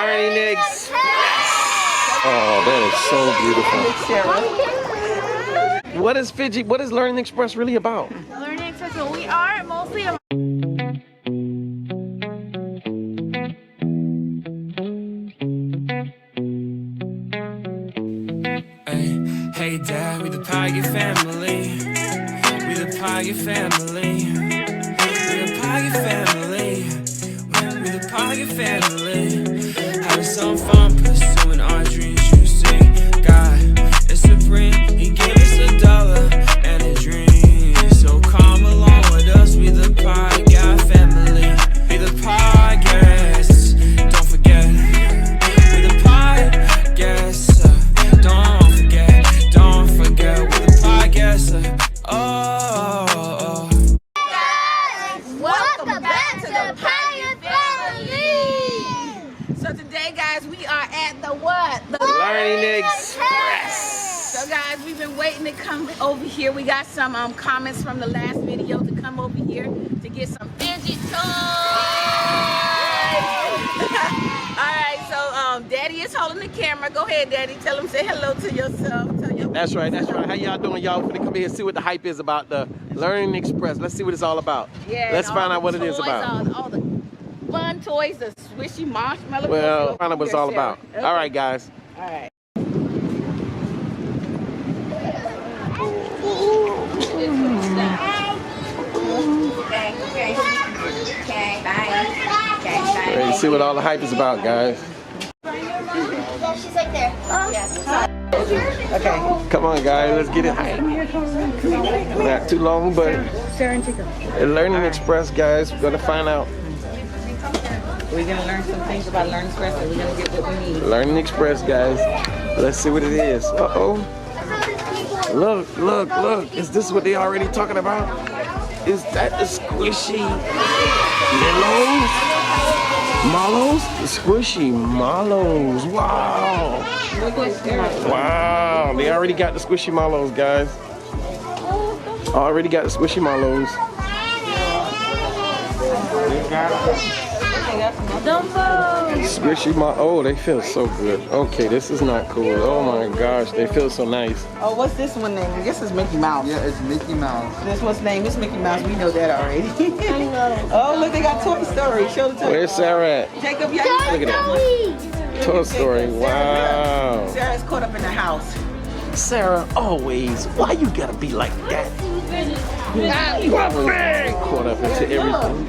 Learning Express. Oh, that is so beautiful. What is Fidget? What is Learning Express really about? Learning Express, well, we are mostly a Hey Dad, we the Pigatt family. We the Pigatt family. We the Pigatt family. We the Pigatt family. Having some fun pursuing our dreams. You see, God is supreme. He gave us $1 and a dream. So come along with us. We the Pigatt family. We the Pigatt. Don't forget. We the Pigatt. Don't forget with the podcast. Oh. welcome back to the Pigatt family. So today, guys, we are at the what? The Learning Express. So guys, we've been waiting to come over here. We got some comments from the last video to come over here to get some fidget toys. Alright, so Daddy is holding the camera. Go ahead, Daddy. Tell him, say hello to yourself. Tell your That's right. How y'all doing? Y'all finna come here and see what the hype is about the Learning Express. Let's see what it's all about. Yeah, Let's find out what it is toys, about. all the fun toys, the squishy marshmallow. Well, find out what it's all about. Okay. All right, guys. All right. Okay, bye. Ready to see what all the hype is about, guys. Yeah, she's right there. Okay. Come on, guys. Let's get it hype. Not too long, but Learning Express, guys. We're gonna find out. We're gonna learn some things about Learning Express, and we're gonna get what we need. Learning Express, guys. Let's see what it is. Uh-oh. Look. Is this what they already talking about? Is that the squishy mallows? The squishy mallows. Wow. Wow. They already got the squishy mallows, guys. Already got the squishy mallows. Squishy oh, they feel so good. Okay, this is not cool. Oh my gosh, they feel so nice. Oh, what's this one name? This is Mickey Mouse. Yeah, it's Mickey Mouse. This one's name is Mickey Mouse. We know that already. Oh, look, they got Toy Story. Show the Toy Where's Sarah at? Jacob, yeah. Look at that. Toy Story. Wow. Sarah's caught up in the house. Sarah, always. Why you gotta be like that? You always caught up into everything.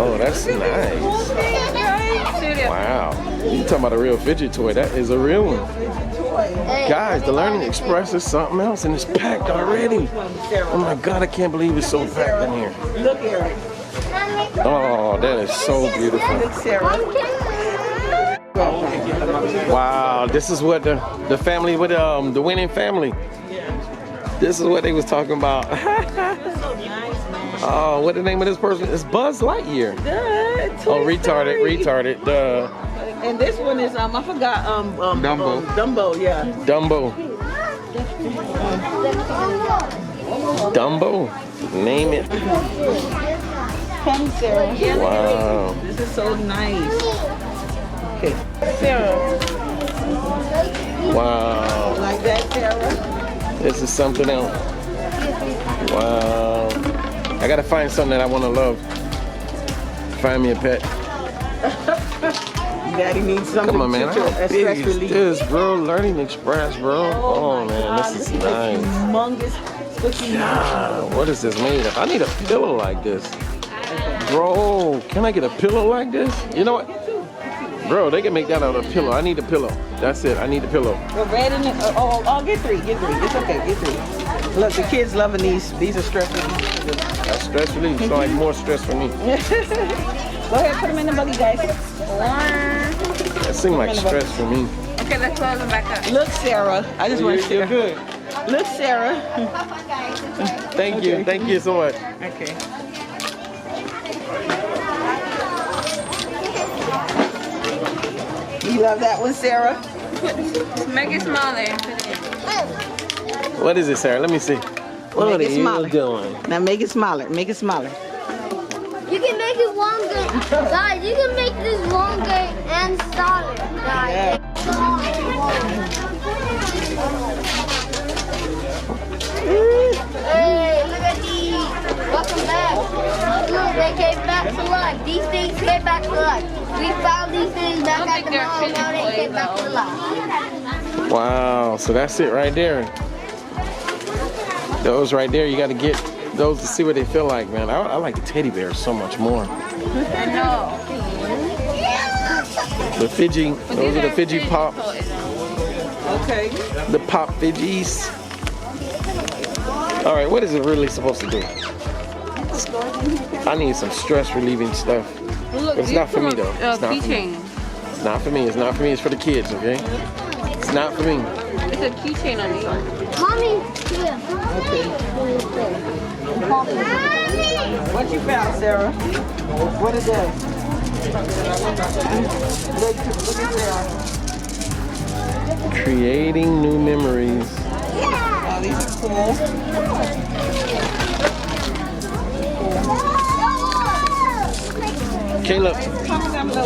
Oh, that's nice. Wow. You talking about a real fidget toy. That is a real one. Guys, the Learning Express is something else and it's packed already. Oh my God, I can't believe it's so packed in here. Look, Eric. Oh, that is so beautiful. Look, Sarah. Wow, this is what the family with the winning family. This is what they was talking about. Oh, what the name of this person? It's Buzz Lightyear. Oh, retarded. Duh. And this one is I forgot Dumbo. Dumbo, yeah. Dumbo. Name it. Come, Sarah. Wow. This is so nice. Okay, Sarah. Wow. Like that, Sarah? This is something else. Wow. I gotta find something that I wanna love. Find me a pet. Daddy needs something. Come on, man. to How big stress is relief. this, bro? Learning Express, bro. Oh man, this is nice. Humongous squishy God, what is this made of? I need a pillow like this. Bro, can I get a pillow like this? You know what? Bro, they can make that out of a pillow. I need a pillow. That's it. I need a pillow. The red and get three. It's okay. Get three. Look, the kids loving these. These are stress relief. That's stress relief. It's like more stress for me. Go ahead, put them in the buggy, guys. That seems like stress for me. Okay, let's close them back up. Look, Sarah. I just want to You're good. Look, Sarah. Thank you. Thank you so much. Okay. You love that one, Sarah? Make it smaller. What is it, Sarah? Let me see. What are you doing? Now make it smaller. Make it smaller. You can make it longer. Guys, you can make this longer and solid. Guys. Hey, look at these. Welcome back. Look, they came back to life. These things came back to life. We found these things back at the mall. Now they came back to life. Wow, so that's it right there. Those right there, you got to get those to see what they feel like, man. I like the teddy bears so much more. I know. The Fidget, those are the Fidget Pops. Okay. The Pop Fidgies. All right, what is it really supposed to do? I need some stress relieving stuff. But it's not for me though. It's not for me. It's not for me. It's not for me. It's for the kids, okay? It's not for me. It's a keychain on it. Mommy, here. What you found, Sarah? What is that? Look at Sarah. Creating new memories. Oh, these are cool. Caleb,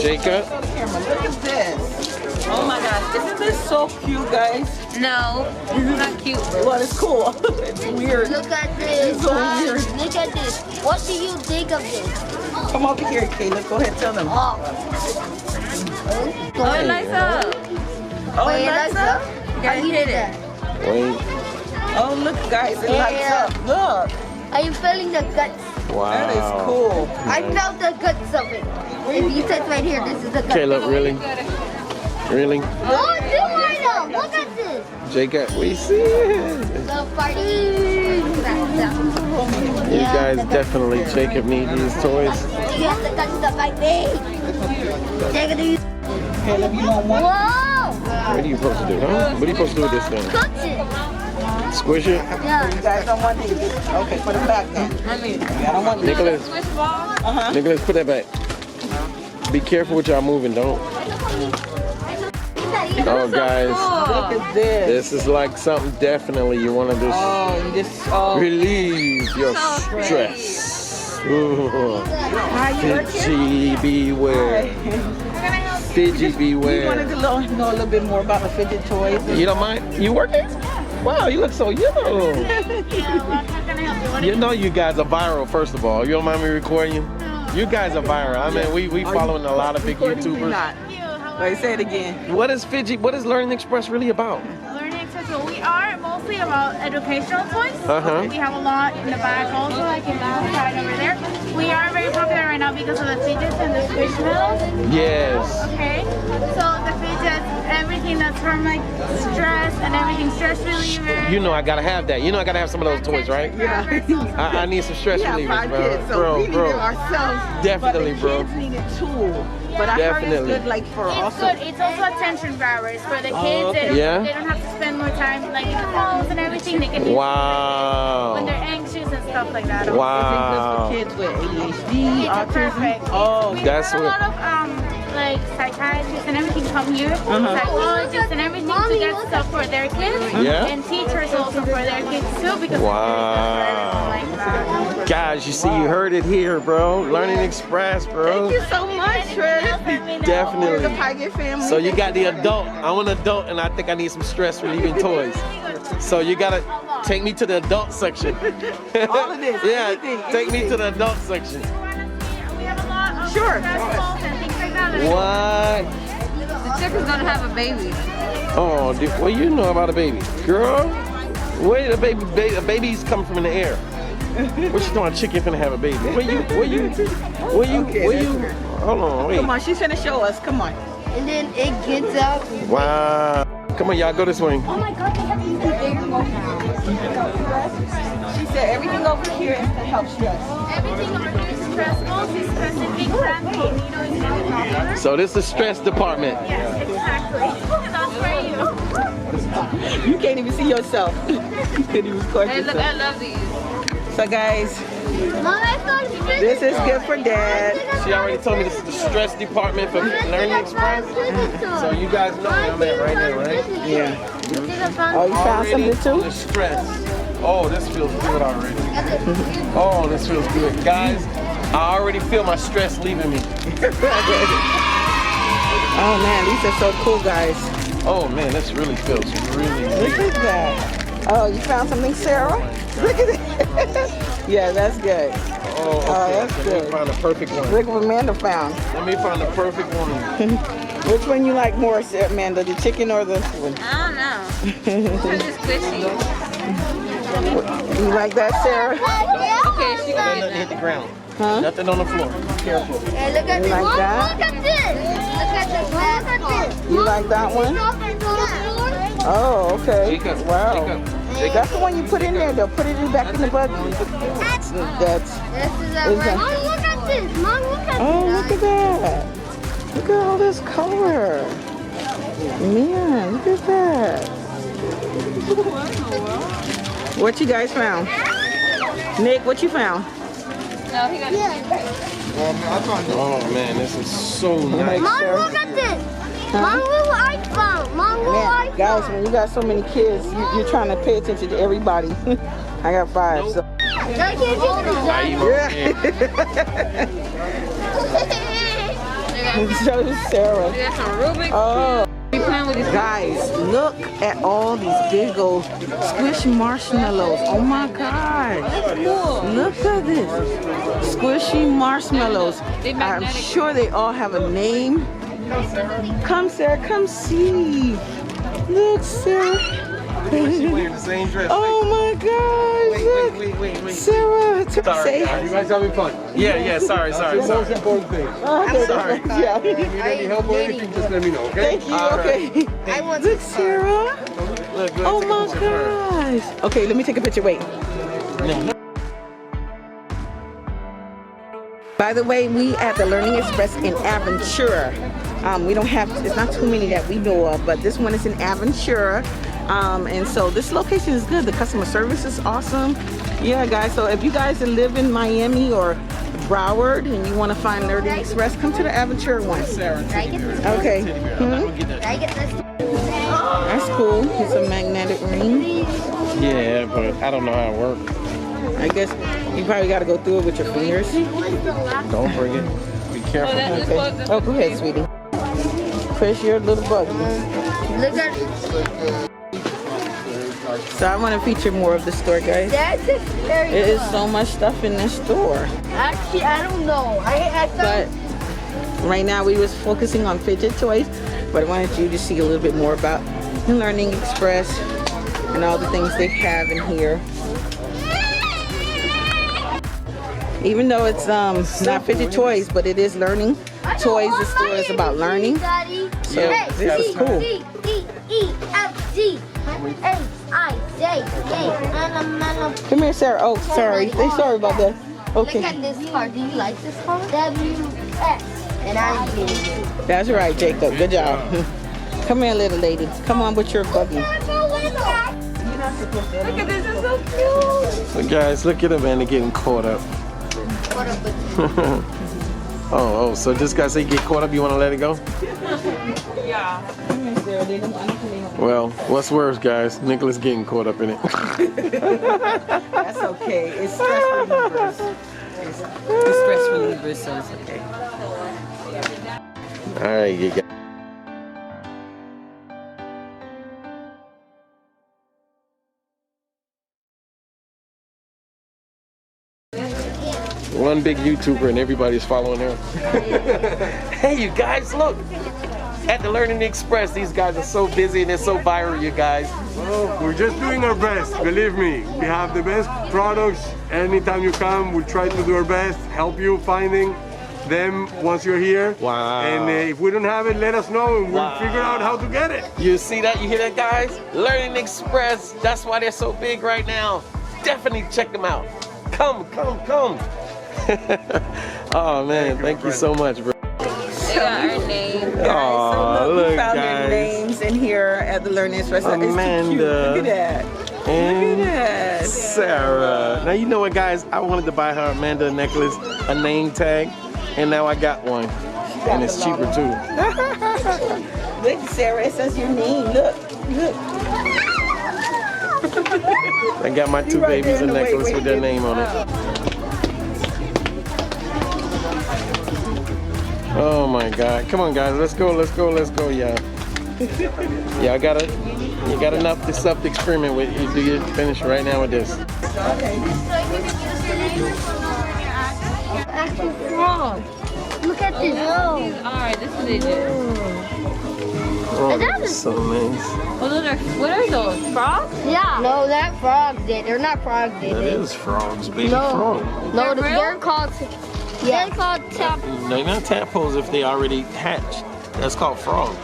Jacob. Look at this. Oh my gosh, isn't this so cute, guys? No, it's not cute. Well, it's cool. It's weird. Look at this. It's so weird. Look at this. What do you think of this? Come over here, Caleb. Go ahead, tell them. Oh, Oh, it lights up. Oh, wait, it lights up? How you did that? Wait. Oh, look, guys, it lights up. Look. Are you feeling the guts? Wow. That is cool. I felt the guts of it. If you touch right here, this is the guts. Caleb, really? Really? Oh, do I know? Look at this. Jacob, we see it. The party. You guys definitely, Jacob, need these toys. You have the guts of my face. Jacob, do you? Caleb, you want one? Whoa! What are you supposed to do, huh? What are you supposed to do with this thing? Touch it. Squish it? Yeah. You guys don't want these? Okay, put them back then. I don't want these. Nicholas, Nicholas, put that back. Be careful what y'all moving, don't. Oh, guys, Look at this. this is like something definitely you want to do. Oh, you just, oh. Relieve your stress. Ooh. Fidget beware. Fidget You wanted beware. to know a little bit more about the fidget toys. You don't mind? You working? Wow, you look so young. You know you guys are viral, first of all. You don't mind me recording you? You guys are viral. I mean, we following a lot of big YouTubers. Wait, say it again. What is Fidget? What is Learning Express really about? Learning accessible. We are mostly about educational toys. Uh-huh. We have a lot in the back also, like in that side over there. We are very popular right now because of the Fidgets and the Squishmallows. Yes. Okay. So the Fidgets, everything that's from like stress and everything, stress reliever. You know I gotta have that. You know I gotta have some of those toys, right? Yeah. I need some stress We have relievers, 5 kids, so bro. we need it ourselves. Definitely, but the bro. kids need it too. But I heard it's good, like for It's also. good. It's also attention grabbers for the kids. okay. Yeah? They don't have to spend more time like in the phones and everything. They can Wow. when they're anxious and stuff like that. Wow. Is it good for kids with ADHD, It's autism? perfect. Oh, That's We what. have a lot of like psychiatrists and everything come here, psychologists and everything to get stuff for their kids. Yeah? And teachers also for their kids too because Wow. like that. Guys, you see, you heard it here, bro. Learning Express, bro. thank you so much, Trish. We're the Definitely. Pigatt family. So you got the adult. I'm an adult, and I think I need some stress relieving toys. So you gotta take me to the adult section. All of this, Yeah, everything, take me to the adult section. We have a lot of Sure. stress balls and things like that. What? The chick is gonna have a baby. Oh, dude, what you know about a baby, girl? Where the baby's coming from in the air? What you doing? Chicken finna have a baby? Where you? Hold on, wait. Come on, she's gonna show us. Come on. And then it gets out. Wow. Come on, y'all, go this way. Oh my God, they have these bigger ones. She said everything over here is to help stress. Everything over here is stress balls, is stress and big fat pain. You know, it's really popular. So this is stress department. Yes, exactly. That's for you. You can't even see yourself. You can't even record Hey, look, yourself. I love these. So guys, Mom, I thought this is good for Dad. She already told me this is the stress department for Learning Express. So you guys know where I'm at right now, right? Yeah. Oh, you found Already something the too? stress. Oh, this feels good already. Oh, this feels good. Guys, I already feel my stress leaving me. Oh man, these are so cool, guys. Oh man, this really feels really Look good. at that. Oh, you found something, Sarah? Look at it. Yeah, that's good. Oh, okay. that's Let good. me find the perfect one. Look what Amanda found. Let me find the perfect one. Which one you like more, Amanda? The chicken or the one? I don't know. It's squishy. You like that, Sarah? Okay, she Don't let nothing hit the ground. Huh? Nothing on the floor. Be careful. Hey, look at You this. like that? Look at this. Look at this last part. You like that one? Oh, okay. Jacob, Wow. Jacob. That's the one you put in there. They'll put it back in the buggy. That's. This is a Is that- Mom, look at this. Mom, look at Oh, this. look at that. Look at all this color. Man, look at that. What you guys found? Nick, what you found? No, he got Oh man, this is so nice. Mom, look at this. Mom, look what I found. Mom, look what I Man, guys, found. when you got so many kids, you're trying to pay attention to everybody. I got 5, so. I can't get Show Sarah. We got some Rubik's. Oh. We playing with these Guys, look at all these big old squish marshmallows. Oh my gosh. Look at this. Squishy marshmallows. I'm sure they all have a name. Come, Sarah, come see. Look, Sarah. She's wearing the same dress. Oh my gosh. Look. Wait. Sarah, Sorry, say. guys. You guys having fun? Yeah, sorry. Most important thing. I'm sorry. Yeah. If you need any help or anything, just let me know, okay? Thank you. Okay. Look, Sarah. Look, Oh my gosh. Okay, let me take a picture. Wait. By the way, we at the Learning Express in Aventura. We don't have, it's not too many that we know of, but this one is in Aventura. And so this location is good. The customer service is awesome. Yeah, guys, so if you guys live in Miami or Broward and you want to find Learning Express, come to the Aventura one. Okay. That's cool. It's a magnetic ring. Yeah, but I don't know how it works. I guess you probably got to go through it with your fingers. Don't bring it. Be careful. Okay. Oh, go ahead, sweetie. Push your little buggy. Look at So I want to feature more of the store, guys. that's very It is so much stuff in this store. Actually, I don't know. I But thought right now we was focusing on fidget toys, but I wanted you to see a little bit more about the Learning Express and all the things they have in here. Even though it's not fidget toys, but it is learning toys. The store is about learning. Daddy. So Yeah, this is cool. Come here, Sarah. Oh, sorry. Sorry about that. Look Okay. at this card. Do you like this card? WS. And I did. That's right, Jacob. Good job. Come here, little lady. Come on with your buggy. Look at this, it's so cute. So guys, look at Amanda getting caught up. Oh, so this guy say you get caught up, you want to let it go? Yeah. Well, Well, what's worse, guys? Nicholas getting caught up in it. that's okay. It's stress relievers. It's stress relievers, so it's okay. All right, you guys. One big YouTuber and everybody's following her. Hey, you guys, look! At the Learning Express, these guys are so busy and they're so viral, you guys. Oh, we're just doing our best, believe me. We have the best products. Anytime you come, we'll try to do our best, help you finding them once you're here. Wow. And if we don't have it, let us know and we'll figure out how to get it. You see that? You hear that, guys? Learning Express. That's why they're so big right now. Definitely check them out. Come. Oh man, thank you so much, bro. They got our name. Aw, we look, found guys. their names in here at the Learning Express. It's too cute. Amanda. Look at that. And Look at that. Sarah. Now you know what, guys? I wanted to buy her Amanda a necklace, a name tag, and now I got one, and it's cheaper too. Look, Sarah, it says your name. Look. I got my two right babies there a in the way, necklace wait, with their wait. name on it. Oh my God! Come on, guys. Let's go. Let's go. Let's go, y'all. Y'all gotta. You got enough to stuff to experiment with. You do you finish right now with this? Actual frog. Look at this. Alright, this is it. Oh, that's so nice. What are those? Frogs? Yeah. No, that frogs. They're not frogs. That is frogs, baby frog. No, they're called. Yeah. They're called tadpoles. No, not tadpoles if they already hatched. That's called frog.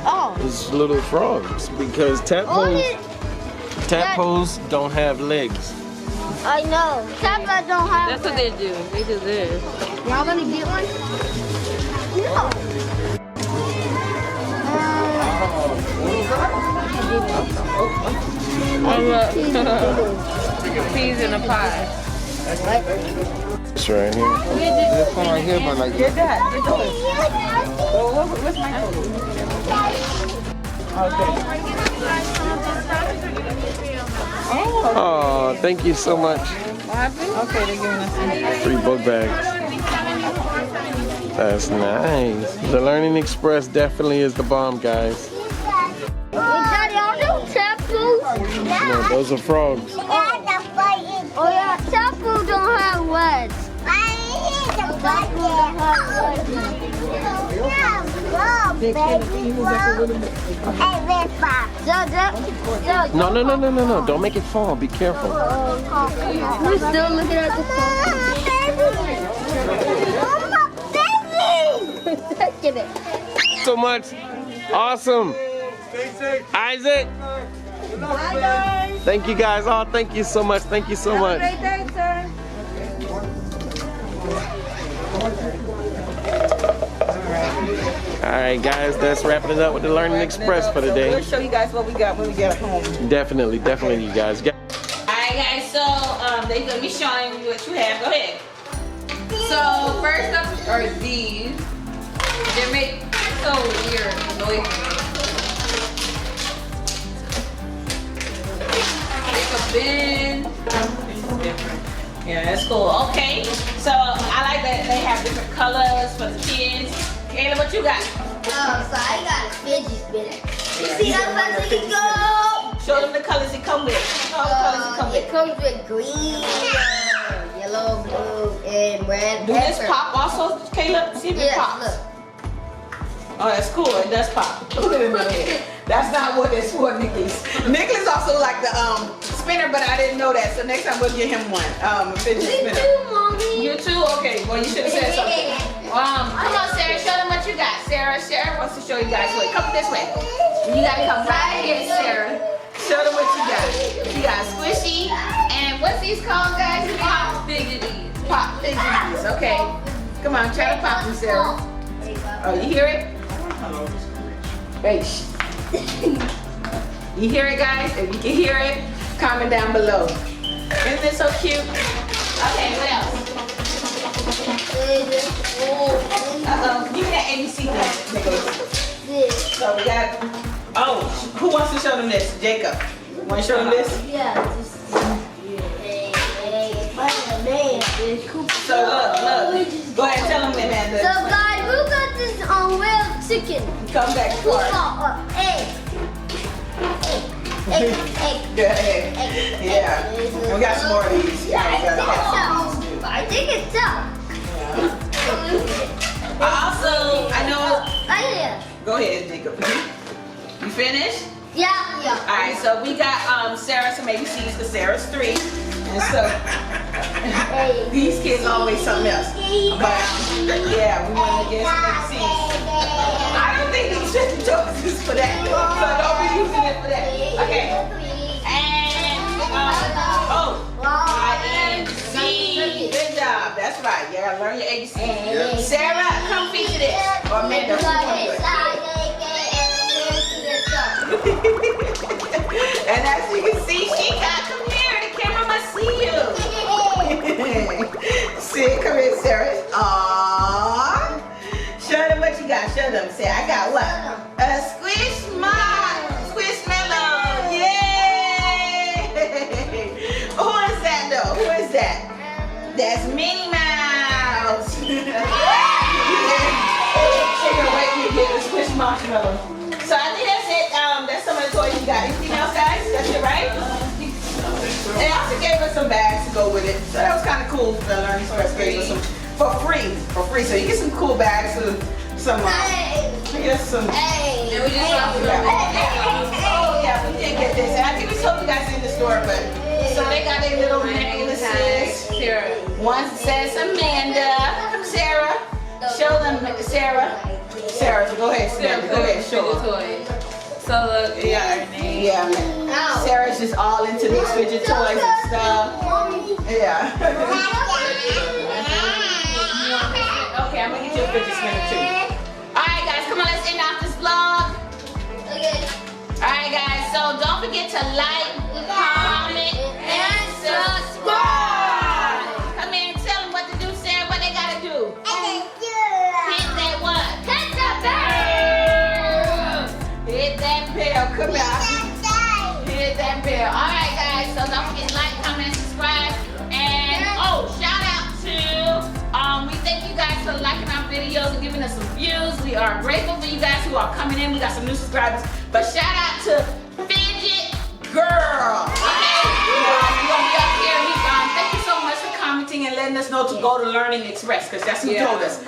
Oh. It's little frogs because tadpoles don't have legs. I know. Tadpoles don't have. That's what they do. They do this. Y'all gonna get one? No. Peas in a pie. It's right here. This one right here, but like Get that. Get those. What's my Oh, thank you so much. Okay, they're giving us 3 book bags. That's nice. The Learning Express definitely is the bomb, guys. Daddy, are those tadpoles? No, those are frogs. Oh yeah, tadpoles don't have legs. No. Don't make it fall. Be careful. We're still looking at the phone. So much. Awesome. Isaac. Thank you guys. Oh, thank you so much. Thank you so much. Alright guys, that's wrapping it up with the Learning Express for today. We'll show you guys what we got when we get home. Definitely, you guys. Alright guys, so they're gonna be showing you what you have. Go ahead. So first up are these. They make so weird noises. It's a bin. Different. Yeah, that's cool. Okay, so I like that they have different colors for the kids. Kayla, what you got? So I got a fidget spinner. You see how fast it goes? Show them the colors it come with. All the colors it come with. It comes with green, yellow, blue, and red. Do this pop also, Caleb? See if it pops. Look. Oh, that's cool. It does pop. That's not what it's for, Nicholas. Nicholas also like the spinner, but I didn't know that. So next time we'll get him one. Fidget spinner. Mommy. You too? Okay. Well, you should have said something. Come on, Sarah. Show them what you got. Sarah wants to show you guys. Wait, come this way. You gotta come right here, Sarah. Show them what you got. You got squishy and what's these called, guys? Pop Fidgeties. Pop Fidgeties. Okay. Come on, try to pop them, Sarah. Oh, you hear it? Wait. You hear it, guys? If you can hear it, comment down below. Isn't this so cute? Okay, what else? Give me that ABC thing, Nicholas. So we got, who wants to show them this? Jacob. You want to show them this? Yeah, So look. Go ahead, tell them, man. So guys, we got this real chicken. Come back We for it. got egg. Go ahead. Yeah. And we got some more of these. I think it's up. Also, I know. Yeah. Go ahead, Jacob. You finished? Yeah. All right, so we got Sarah some ABCs because Sarah's 3. And so these kids always something else. But yeah, we wanted to get some ABCs. I don't think these fidget is for that. So don't be using it for that. Okay. And I-N-C. Good job. That's right. You gotta learn your ABC. Sarah, come feature this. Or Amanda. And as you can see, she got, come here, the camera must see you. See, come here, Sarah. Aww. Show them what you got, show them. Say, I got what? A Squishmallow, yay. Who is that though, who is that? That's Minnie Mouse. So I think that's it. That's some of the toys you got. Anything else, guys? That's it, right? They also gave us some bags to go with it. So that was kind of cool. The Learning Express gave us some for free. So you get some cool bags and some. You get some. Hey. And we just oh yeah, we did get this. And I think we told you guys in the store, but so they got their little necklaces. One says Amanda. Come, Sarah. Show them, Sarah. Sarah, go ahead, Sarah. Go ahead, show them. So look, we got our name. Yeah, Sarah's just all into these fidget toys and stuff. Yeah. Okay, I'm gonna get you a fidget spinner too. Alright guys, come on, let's end off this vlog. Alright guys, so don't forget to like, comment, and subscribe. Come here and tell them what to do, Sarah, what they gotta do. Hit that what? Hit that bell. Come out. Hit that bell. Alright guys, so don't forget to like, comment, and subscribe. And shout out to we thank you guys for liking our videos and giving us some views. We are grateful for you guys who are coming in. We got some new subscribers. But shout out to Fidget Girl. Okay? We're gonna be up here. Thank you so much for commenting and letting us know to go to Learning Express, because that's who told us.